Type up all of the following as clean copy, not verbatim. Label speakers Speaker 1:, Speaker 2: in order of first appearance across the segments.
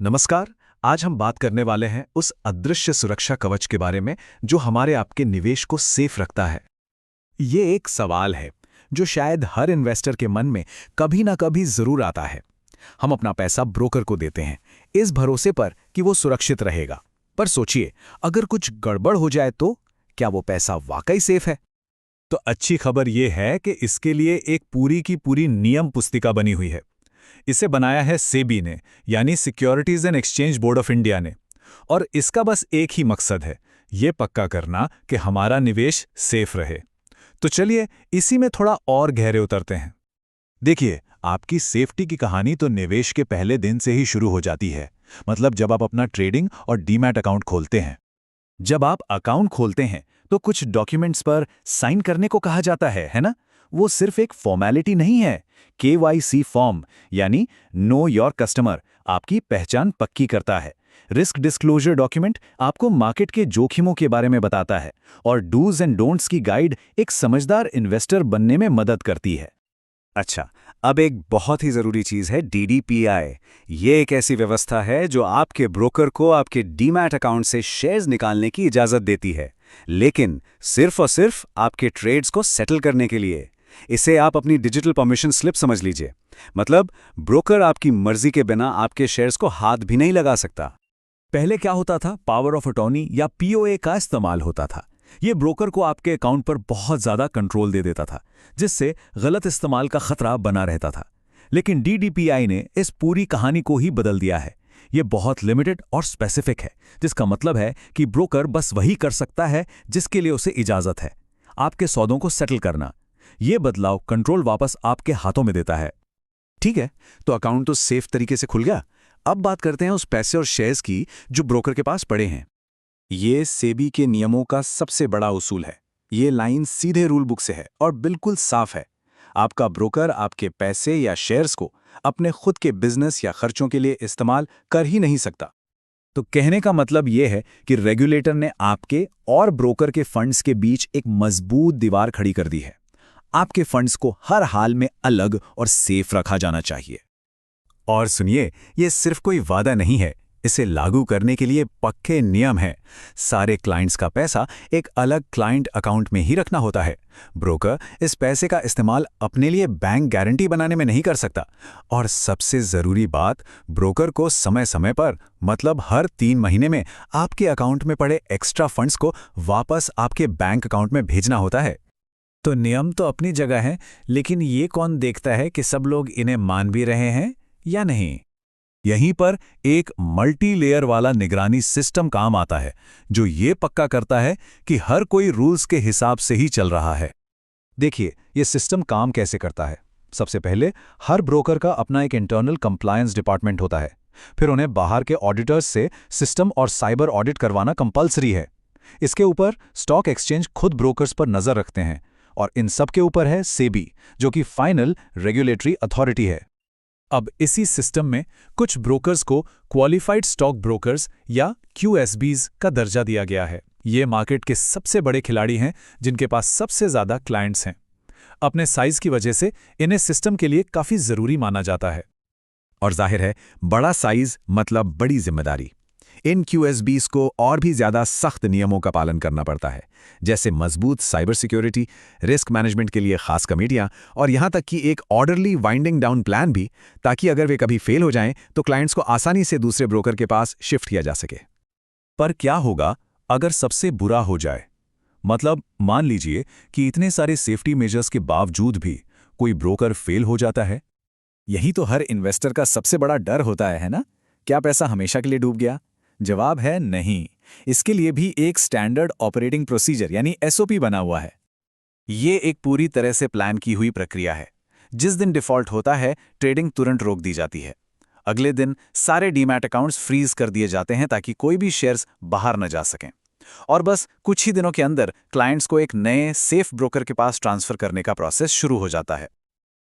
Speaker 1: नमस्कार। आज हम बात करने वाले हैं उस अदृश्य सुरक्षा कवच के बारे में जो हमारे आपके निवेश को सेफ रखता है। ये एक सवाल है जो शायद हर इन्वेस्टर के मन में कभी ना कभी जरूर आता है। हम अपना पैसा ब्रोकर को देते हैं इस भरोसे पर कि वो सुरक्षित रहेगा, पर सोचिए अगर कुछ गड़बड़ हो जाए तो क्या वो पैसा वाकई सेफ है? तो अच्छी खबर ये है कि इसके लिए एक पूरी की पूरी नियम पुस्तिका बनी हुई है। इसे बनाया है सेबी ने, यानी securities and exchange board of India ने, और इसका बस एक ही मकसद है, ये पक्का करना कि हमारा निवेश सेफ रहे। तो चलिए इसी में थोड़ा और गहरे उतरते हैं। देखिए, आपकी सेफ्टी की कहानी तो निवेश के पहले दिन से ही शुरू हो जाती है। मतलब जब आप अपना ट्रेडिंग और डीमैट अकाउंट खोलते हैं। जब आप अकाउंट खोलते हैं तो कुछ डॉक्यूमेंट्स पर साइन करने को कहा जाता है ना? वो सिर्फ एक फॉर्मेलिटी नहीं है। KYC फॉर्म यानी नो योर कस्टमर आपकी पहचान पक्की करता है। रिस्क डिस्क्लोजर डॉक्यूमेंट आपको मार्केट के जोखिमों के बारे में बताता है, और डूज एंड डोंट्स की गाइड एक समझदार इन्वेस्टर बनने में मदद करती है। अच्छा, अब एक बहुत ही जरूरी चीज है DDPI। ये एक ऐसी व्यवस्था है जो आपके ब्रोकर को आपके डीमैट अकाउंट से शेयर्स निकालने की इजाजत देती है, लेकिन सिर्फ और सिर्फ आपके ट्रेड्स को सेटल करने के लिए। इसे आप अपनी डिजिटल परमिशन स्लिप समझ लीजिए। मतलब ब्रोकर आपकी मर्जी के बिना आपके शेयर्स को हाथ भी नहीं लगा सकता। पहले क्या होता था, पावर ऑफ अटॉर्नी या POA का इस्तेमाल होता था। ये ब्रोकर को आपके अकाउंट पर बहुत ज्यादा कंट्रोल दे देता था, जिससे गलत इस्तेमाल का खतरा बना रहता था। लेकिन DDPI ने इस पूरी कहानी को ही बदल दिया है। ये बहुत लिमिटेड और स्पेसिफिक है, जिसका मतलब है कि ब्रोकर बस वही कर सकता है जिसके लिए उसे इजाजत है, आपके सौदों को सेटल करना। ये बदलाव कंट्रोल वापस आपके हाथों में देता है। ठीक है, तो अकाउंट तो सेफ तरीके से खुल गया। अब बात करते हैं उस पैसे और शेयर्स की जो ब्रोकर के पास पड़े हैं। ये सेबी के नियमों का सबसे बड़ा उसूल है। ये लाइन सीधे रूल बुक से है और बिल्कुल साफ है। आपका ब्रोकर आपके पैसे या शेयर्स को अपने खुद के बिजनेस या खर्चों के लिए इस्तेमाल कर ही नहीं सकता। तो कहने का मतलब यह है कि रेगुलेटर ने आपके और ब्रोकर के फंड्स के बीच एक मजबूत दीवार खड़ी कर दी है। आपके फंड्स को हर हाल में अलग और सेफ रखा जाना चाहिए। और सुनिए, यह सिर्फ कोई वादा नहीं है, इसे लागू करने के लिए पक्के नियम हैं। सारे क्लाइंट्स का पैसा एक अलग क्लाइंट अकाउंट में ही रखना होता है। ब्रोकर इस पैसे का इस्तेमाल अपने लिए बैंक गारंटी बनाने में नहीं कर सकता। और सबसे जरूरी बात, ब्रोकर को समय समय पर, मतलब हर 3 महीने में, आपके अकाउंट में पड़े एक्स्ट्रा फंड्स को वापस आपके बैंक अकाउंट में भेजना होता है। तो नियम तो अपनी जगह है, लेकिन ये कौन देखता है कि सब लोग इन्हें मान भी रहे हैं या नहीं? यहीं पर एक मल्टी लेयर वाला निगरानी सिस्टम काम आता है, जो ये पक्का करता है कि हर कोई रूल्स के हिसाब से ही चल रहा है। देखिए, ये सिस्टम काम कैसे करता है। सबसे पहले हर ब्रोकर का अपना एक इंटरनल कंप्लायंस डिपार्टमेंट होता है। फिर उन्हें बाहर के ऑडिटर्स से सिस्टम और साइबर ऑडिट करवाना कंपल्सरी है। इसके ऊपर स्टॉक एक्सचेंज खुद ब्रोकर्स पर नजर रखते हैं, और इन सब के ऊपर है सेबी, जो कि फाइनल रेगुलेटरी अथॉरिटी है। अब इसी सिस्टम में कुछ ब्रोकर्स को क्वालिफाइड स्टॉक ब्रोकर्स या QSBs का दर्जा दिया गया है। ये मार्केट के सबसे बड़े खिलाड़ी हैं, जिनके पास सबसे ज्यादा क्लाइंट्स हैं। अपने साइज की वजह से इन्हें सिस्टम के लिए काफी जरूरी माना जाता है। और जाहिर है, बड़ा साइज मतलब बड़ी जिम्मेदारी। इन QSBs को और भी ज्यादा सख्त नियमों का पालन करना पड़ता है, जैसे मजबूत साइबर सिक्योरिटी, रिस्क मैनेजमेंट के लिए खास कमेटियां, और यहां तक कि एक ऑर्डरली वाइंडिंग डाउन प्लान भी, ताकि अगर वे कभी फेल हो जाएं तो क्लाइंट्स को आसानी से दूसरे ब्रोकर के पास शिफ्ट किया जा सके। पर क्या होगा अगर सबसे बुरा हो जाए? मतलब मान लीजिए कि इतने सारे सेफ्टी मेजर्स के बावजूद भी कोई ब्रोकर फेल हो जाता है। यही तो हर इन्वेस्टर का सबसे बड़ा डर होता है ना? क्या पैसा हमेशा के लिए डूब गया? जवाब है नहीं। इसके लिए भी एक स्टैंडर्ड ऑपरेटिंग प्रोसीजर यानी SOP बना हुआ है। ये एक पूरी तरह से प्लान की हुई प्रक्रिया है। जिस दिन डिफॉल्ट होता है, ट्रेडिंग तुरंत रोक दी जाती है। अगले दिन सारे डीमैट अकाउंट्स फ्रीज कर दिए जाते हैं ताकि कोई भी शेयर्स बाहर न जा सकें। और बस कुछ ही दिनों के अंदर क्लाइंट्स को एक नए सेफ ब्रोकर के पास ट्रांसफर करने का प्रोसेस शुरू हो जाता है।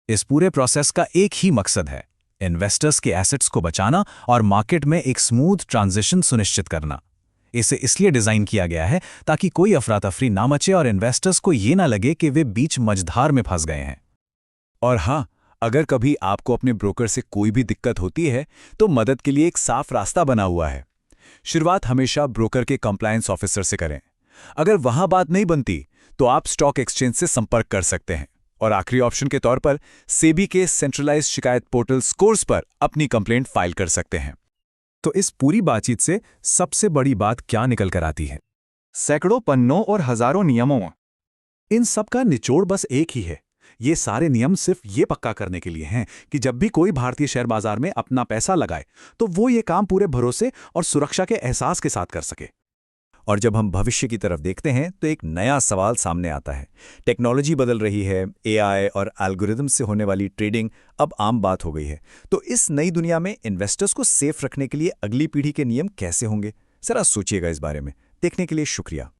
Speaker 1: इस पूरे प्रोसेस का एक ही मकसद है, इन्वेस्टर्स के एसेट्स को बचाना और मार्केट में एक स्मूथ ट्रांजिशन सुनिश्चित करना। इसे इसलिए डिजाइन किया गया है ताकि कोई अफरा तफरी ना मचे और इन्वेस्टर्स को ये ना लगे कि वे बीच मझधार में फंस गए हैं। और हाँ, अगर कभी आपको अपने ब्रोकर से कोई भी दिक्कत होती है तो मदद के लिए एक साफ रास्ता बना हुआ है। शुरुआत हमेशा ब्रोकर के कंप्लायंस ऑफिसर से करें। अगर वहां बात नहीं बनती तो आप स्टॉक एक्सचेंज से संपर्क कर सकते हैं और आखिरी ऑप्शन के तौर पर सेबी के सेंट्रलाइज्ड शिकायत पोर्टल स्कोर्स पर अपनी कंप्लेंट फाइल कर सकते हैं। तो इस पूरी बातचीत से सबसे बड़ी बात क्या निकल कर आती है?
Speaker 2: सैकड़ों पन्नों और हजारों नियमों।
Speaker 1: इन सब का निचोड़ बस एक ही है। ये सारे नियम सिर्फ ये पक्का करने के लिए हैं कि जब भी कोई भारतीय शेयर बाजार में अपना पैसा लगाए तो वो ये काम पूरे भरोसे और सुरक्षा के एहसास के साथ कर सके। और जब हम भविष्य की तरफ देखते हैं तो एक नया सवाल सामने आता है। टेक्नोलॉजी बदल रही है, एआई और एल्गोरिदम से होने वाली ट्रेडिंग अब आम बात हो गई है। तो इस नई दुनिया में इन्वेस्टर्स को सेफ रखने के लिए अगली पीढ़ी के नियम कैसे होंगे? जरा सोचिएगा इस बारे में। देखने के लिए शुक्रिया।